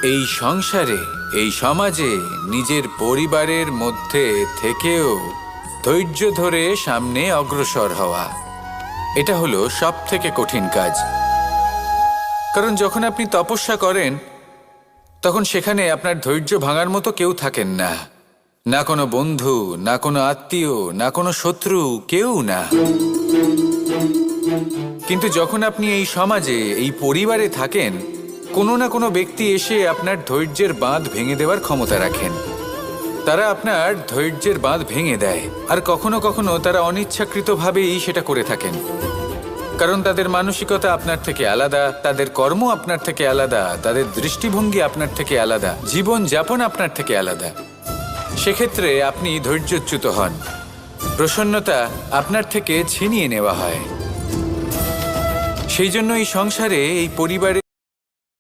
এই সংসারে, এই সমাজে, নিজের পরিবারের মধ্যে থেকেও ধৈর্য ধরে সামনে অগ্রসর হওয়া, এটা হলো সবথেকে কঠিন কাজ। কারণ যখন আপনি তপস্যা করেন তখন সেখানে আপনার ধৈর্য ভাঙার মতো কেউ থাকেন না, না কোনো বন্ধু, না কোনো আত্মীয়, না কোনো শত্রু, কেউ না। কিন্তু যখন আপনি এই সমাজে, এই পরিবারে থাকেন, কোনো না কোনো ব্যক্তি এসে আপনার ধৈর্যের বাঁধ ভেঙে দেওয়ার ক্ষমতা রাখেন। তারা আপনার ধৈর্যের বাঁধ ভেঙে দেয়, আর কখনো কখনো তারা অনিচ্ছাকৃতভাবেই সেটা করে থাকেন। কারণ তাদের মানসিকতা আপনার থেকে আলাদা, তাদের কর্ম আপনার থেকে আলাদা, তাদের দৃষ্টিভঙ্গি আপনার থেকে আলাদা, জীবন যাপন আপনার থেকে আলাদা। সেক্ষেত্রে আপনি ধৈর্যচ্যুত হন, প্রসন্নতা আপনার থেকে ছিনিয়ে নেওয়া হয়। সেই জন্য এই সংসারে, এই পরিবারে